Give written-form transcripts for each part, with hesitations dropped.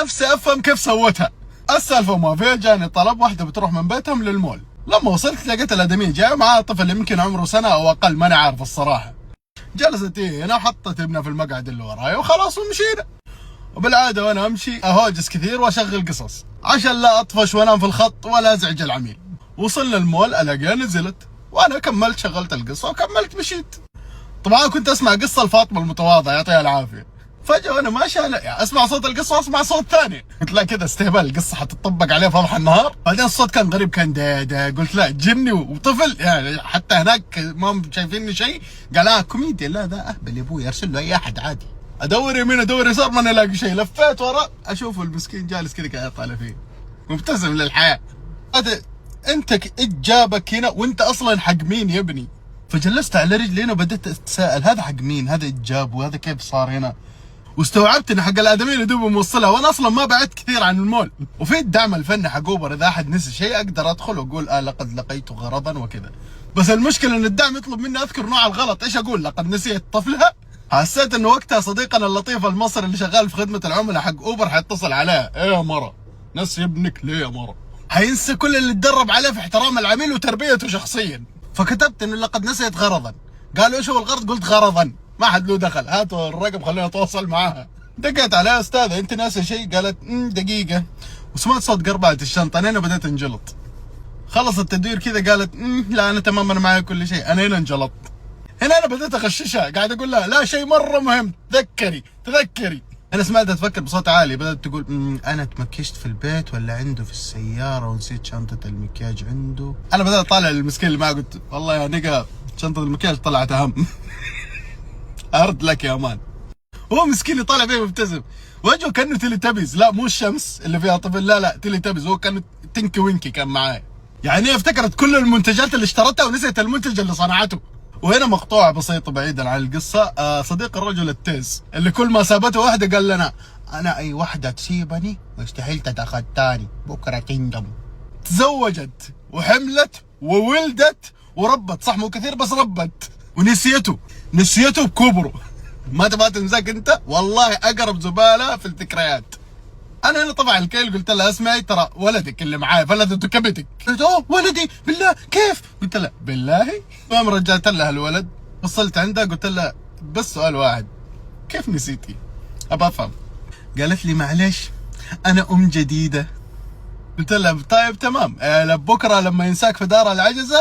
نفسي افهم كيف سوتها. السالفه ما فيها، جاني طلب واحده بتروح من بيتهم للمول، لما وصلت لقيت الادميه جايه معاها طفل يمكن عمره سنه او اقل، ماني عارف الصراحه. جلست هي هنا وحطت ابنها في المقعد اللي وراي وخلاص ومشينا. وبالعاده وانا امشي اهوجس كثير واشغل قصص عشان لا اطفش وانام في الخط ولا ازعج العميل. وصلنا المول الاقيها نزلت وانا كملت شغلت القصه وكملت مشيت. طبعا كنت اسمع قصه لفاطمه المتواضعه يعطيها العافيه. فجاه وانا ماشي اسمع صوت القصه واسمع صوت ثاني، قلت لا كذا استهبال، القصه حتطبق عليه في اضحى النهار. بعدين الصوت كان غريب، كان دا قلت لا جني وطفل يعني، حتى هناك ما شايفيني شيء. قال كوميديا. لا ده اهبل يا ابوي، ارسل له اي احد عادي. ادور يمين ادور يسار ما الاقي شيء، لفيت ورا اشوف المسكين جالس كذا قاعد يطالع فيه مبتسم للحياه. انت ايش جابك هنا وانت اصلا حق مين يا ابني؟ فجلست على رجلي وبدأت اتساءل هذا حق مين؟ هذا ايش جاب؟ وهذا كيف صار هنا؟ واستوعبت ان حق الادميين دوب موصلها، وانا اصلا ما بعدت كثير عن المول. وفي الدعم الفني حق اوبر، اذا احد نسي شيء اقدر ادخل واقول لقد لقيت غرضا وكذا. بس المشكله ان الدعم يطلب مني اذكر نوع الغلط، ايش اقول؟ لقد نسيت طفلها؟ حسيت انه وقتها صديقنا اللطيف المصري اللي شغال في خدمه العملاء حق اوبر حيتصل عليه، ايه يا مره نسي ابنك ليه يا مره؟ حينسى كل اللي تدرب عليه في احترام العميل وتربيته شخصيا. فكتبت انه لقد نسيت غرضا. قالوا ايش هو الغرض؟ قلت غرضا، ما حد له دخل، هاتوا الرقم خلينا نتواصل معاها. دقيت عليها استاذه انت ناسي شيء؟ قالت دقيقه، وسمعت صوت قربعه الشنطه. انا هنا بديت انجلط. خلص التدوير كذا قالت لا انا تمام انا معي كل شيء. انا هنا انجلطت. هنا انا بديت اغششها، قاعد اقول لها لا شيء مره مهم، تذكري. انا سمعتها تفكر بصوت عالي، بدات تقول انا تمكشت في البيت ولا عنده في السياره ونسيت شنطه المكياج عنده. انا بدات اطالع المسكين اللي معه، قلت والله يا نقا شنطه المكياج طلعت اهم. ارد لك يا امان. هو مسكين يطالع فيه مبتسم، وجهه كانه تيلي تابيز. لا مو الشمس اللي فيها طفل، لا تيلي تابيز، هو كان تنكي وينكي كان معاي. يعني هي افتكرت كل المنتجات اللي اشترتها ونسيت المنتج اللي صنعته. وهنا مقطوعة بسيطة بعيدا عن القصة. صديق الرجل التيز اللي كل ما سابته واحدة قال لنا أنا أي واحدة تسيبني مستحيل تتخطاني بكرة تندم. تزوجت وحملت وولدت وربت، صح مو كثير بس ربت، ونسيته بكبره. ما تبغى تنساك أنت؟ والله أقرب زبالة في الذكريات. انا هنا طبعا الكيل قلت لها اسمعي ترى ولدك اللي معاي فلذته كبدك. قلت اوه ولدي بالله كيف؟ قلت لها بالله. المهم رجعت لها الولد، وصلت عندها قلت لها بس سؤال واحد، كيف نسيتي؟ ابى افهم. قالت لي معلش انا ام جديده. قلت لها طيب تمام، بكره لما ينساك في دار العجزه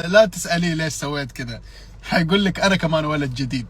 لا تسالي ليش سويت كذا، حيقول لك انا كمان ولد جديد.